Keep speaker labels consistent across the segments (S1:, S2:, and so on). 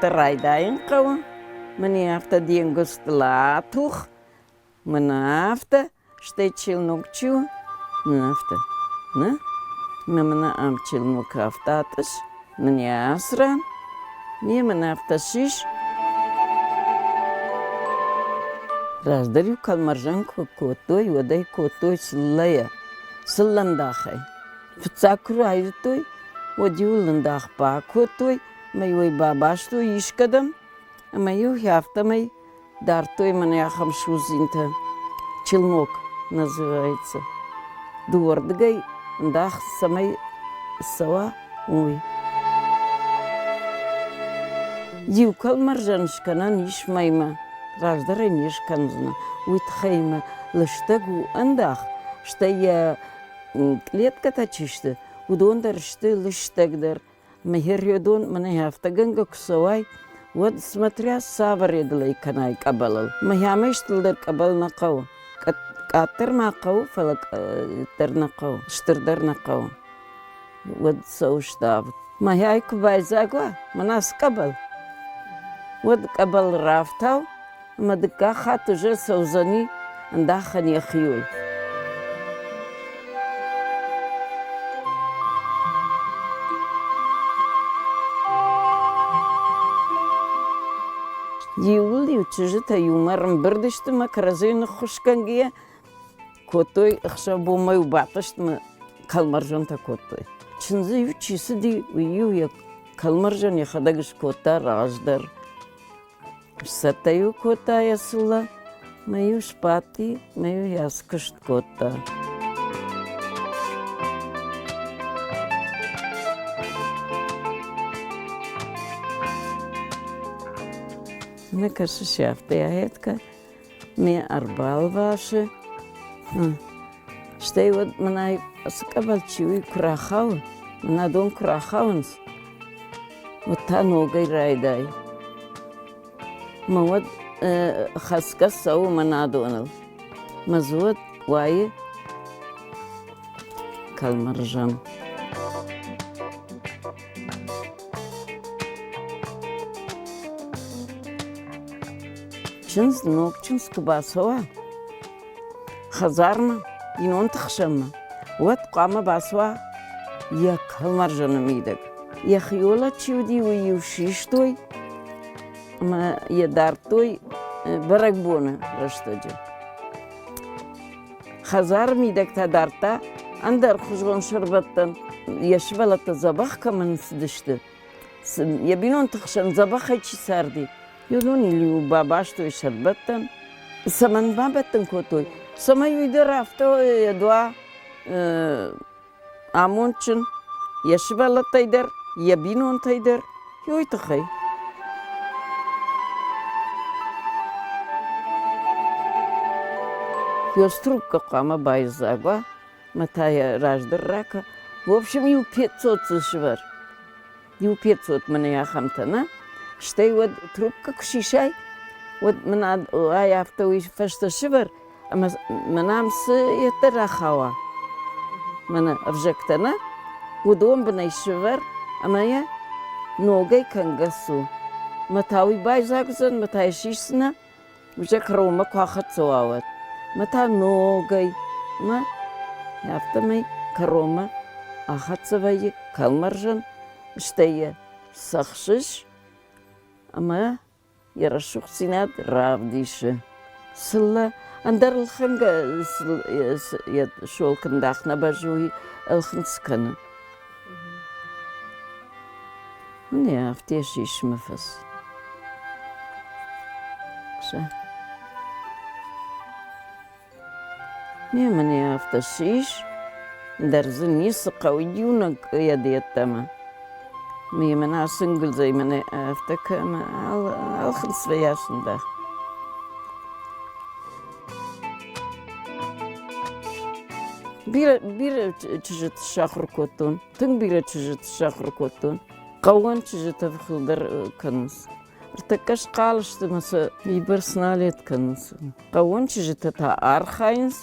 S1: hafta raydayn qawa, mani hafta diengustulatuch, mana hafta stechilnukchu, mana hafta, ne? Mana amchilnuk haftatas, mani asran, mana hafta shish. Razdaryu kalmarjan kotoy, waday kotoy sillaya, sillandakhay. Fitsakru aytoy, wadiulandak pa kotoy, mayoy babashtoy ishkadam, mayo hafta may дартой маньяхам шузинта, челнок называется. Двордгай, дах самой сава, ой. Дивкал маржаншкана ниш майма, раждара ниш канзна, уитхайма, лыштагу андах, что я клетка тачишта, удондар что лыштагдар, махерьодон маньяхтаганга ксавай. Вот смотря саваредлай канай кабалал. Махямеш тилдер кабал нақау. Катер мақау, фалак тер нақау. Штырдар нақау. Вот сауштав. Махяй кубайзагва, манас кабал. Вот кабал рафтау, мадыка хат уже саузани, андахан яхиюй. Юли чужита юмаром бърдеща ма кразойна хушкангия, котой ахшабу маю батащма калмаржонта котой. Чынзы ю чисы ди ю я калмаржон я хадагыш кота раждар. Сатаю кота ясула, маю шпати, маю яскышт кота. Мне кажется, шафта яетка, мне арбал ваши. Что и вот мана скабалчу и крахау, мана дом крахаунс. Вот та ногой райдай. Ма вот хаска сау мана донал. Мазот вай калмаржан. Чынз ног чынз кубасова, хазарма, инон тахшама. Вот қама басва, я калмаржаным идег. Я хиола чуди уйу шиштой, ма я дартой барагбона раштоджа. Хазарм идег та дарта, андар хужгон шарбаттан, я швалата забах каман сдышты. Я бинон тахшам забахай чисарди. Юлон или бабашто и шарбаттан, саман бабаттан котой. Самаю иде рафто едва амончин, яшвала тайдер, ябинон тайдер, йой тахай. Ёструбка кама байзагва, матая раждар рака. В общем, ю 500 сышвар. Ю 500 меня хамтана. Что и вот трубка кушишай, вот мна ай автоуи фашта шивар, а мнам с это рахава. Мна вжектана, удом бнай шивар, а моя ногой кангасу. Матауи байзагзан, матай шишна, уже крома квахацуават. Мата ногой, ма автомай крома, ахацавай калмаржан, что я сахшиш. Ама ярашух синат равдише. Сылла андар лханга я шолкандах на бажуи алханскана. Не, автешиш мафас. Ша. Не, мне автошиш. Дарзани сақауидюна ядеттама. Мена сингл зай мене автака алхын сваясында. Bir çeşit şahır kotun, tüm bir çeşit şahır kotun. Kavgan çeşit avhıldır kanıs. Artakaş kalıştı masa bir snalet kanıs. Kavgan çeşit ta arxayns,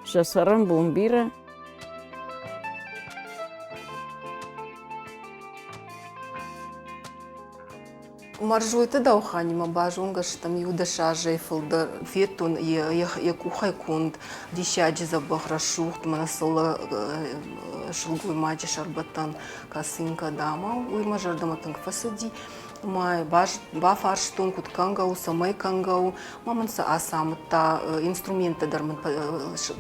S1: şasaran bombira.
S2: Маржуйте да уханима бажунгаш там юдаша жейфлда фетун я кухай кунд дишаджи забахра шухт манасола шулгуй маджи шарбатан касинка дама уй мажардаматан фасади май ба фарштун кут кангау самай кангау маманса асамта инструменты дарман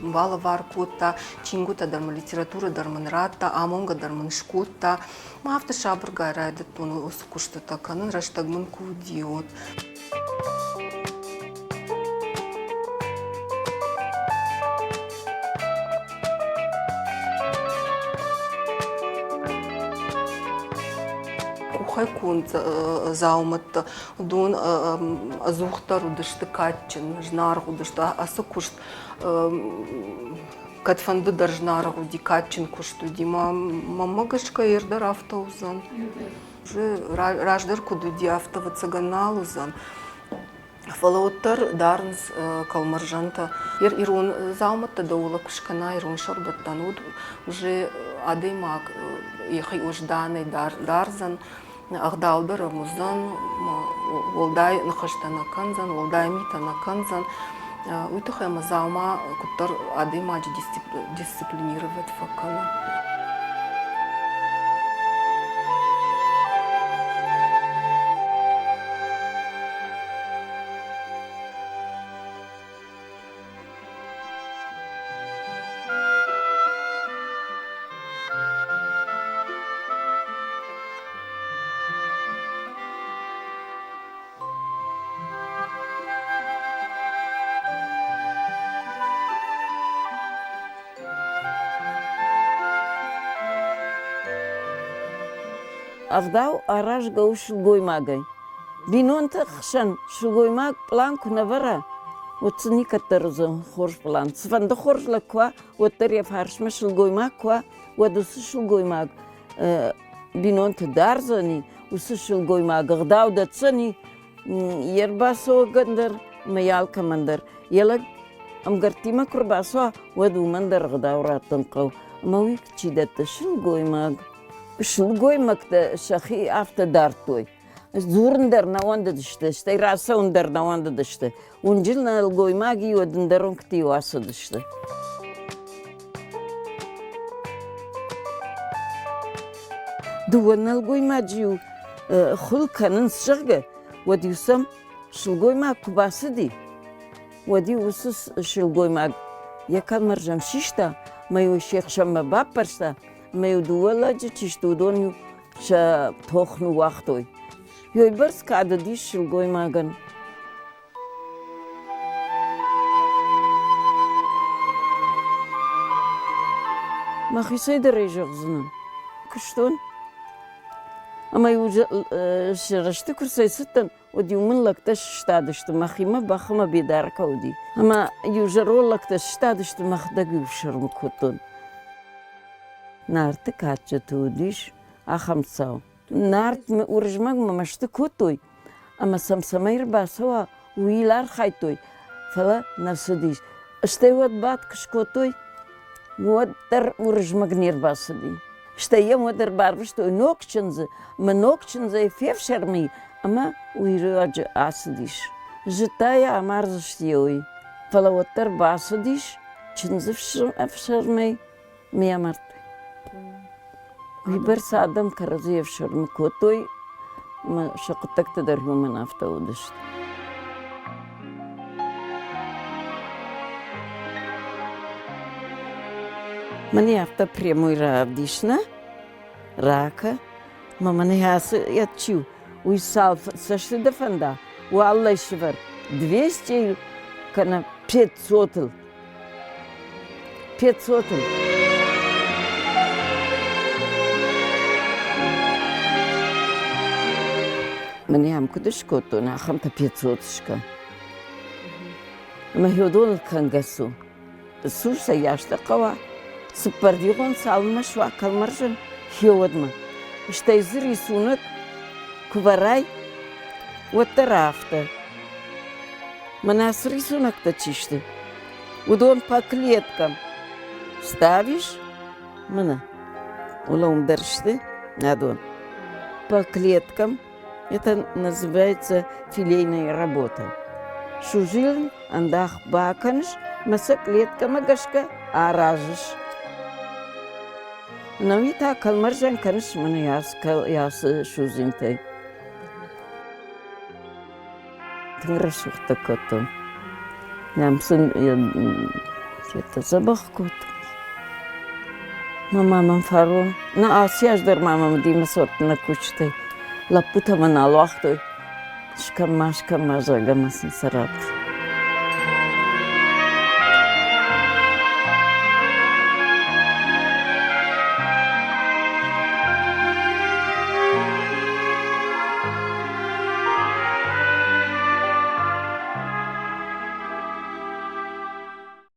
S2: бала варкута чингута дарман литература дарман рата амонга дарман шкута мафта шабрга райда тун усукушта таканын раштагман кудиот. Хайкун заумат дун азухтар удышты катчин жнар удышты асукушт катфанды дар жнар уди катчин кушту дима мамагашка ердар автоузан же раждар кудуди автова цаганалузан фалауттар дарнс калмаржанта ирун зауматта даула кушкана ирун шарбаттан уже адаймак ехай ожданый дарзан Ахдалбер Музан, Волдай Нахаштана Канзан, Волдай Митана Канзан, Уйтахай Мазаума, который адымач дисциплинировать факана.
S1: Авдау араш гау шулгоймагай. Бинонта хшан шулгоймаг планку навара. Вот никатерза хорш план. Сванда хорш лаква, вот тарья фаршма шулгоймаг ква, вот усы шулгоймаг. Бинонта дарзани, усы шулгоймаг. Авдау дацани, ербасо гандер, маялка мандер. Елаг амгартима курбасо, вот умандер авдау ратанкау. Мауик чидата шулгоймаг. Шулгоймакта шахи афта дартой. Зурндер на онда дышты, штай раса ундер на онда дышты. Унжил на лгоймаги одндерон кти уаса дышты. Дуан на лгоймаджиу хулканын сжага, води усам шулгоймаг кубасыди. Води усус шулгоймаг. Яка маржам шишта, маю шех шамма бапарста. Мею дуала чисту доню ша тохну вахтой. Йой барс када диш шулгой маган. Махисай да режагзынан. Кыштон? Ама ю шарашты курсай сыттан оди умын лакташ штадышты махима бахыма бедарка оди. Ама ю жарол лакташ штадышты махдаги ушармы котон. Нарты кача тудиш, ахамсау. Нарт мы уржмаг мамашты котой, ама самсамайр басава уилар хайтой. Фала насадиш. Штай вот бат кшкотой, вот тар уржмаг нир басади. Штай я модер барбыштой нокчензе, ма нокчензе февшерми, ама уираджа асадиш. Житая амарзаштиой. Фала вот тар басадиш, чензе фшерми, миамарт. Вибер садам каразиев шарм котой, ма шакутакта дарюман автоудышт. Мани авто прямой равдишна, рака, мамани хасы ятчу, уй салф сашты дефанда, у Аллах швар 200 кана 500. 500. Мани ам кудыш кото на хамта 500-шка. Ма хёдол кангасу. Суса яшта кава. Сыппардигон салма шва калмаржан хёдма. Штайзы рисунок куварай вот тарафта. Манас рисунок-то чишты. Удон по клеткам. Ставишь? Мана. Улом дершты. Надон. По клеткам. Это называется филейная работа. Шужил, андах баканш, масак летка магашка, аражиш. Но и так, калмаржан канш, мне яс шузинтай. Тыңрашух такото. Ямсын, это забах кот. Мамам фарон. На асяждар мамам дима сорт на кучтой. Лапута мана лохтой. Шкама загамасын сарат.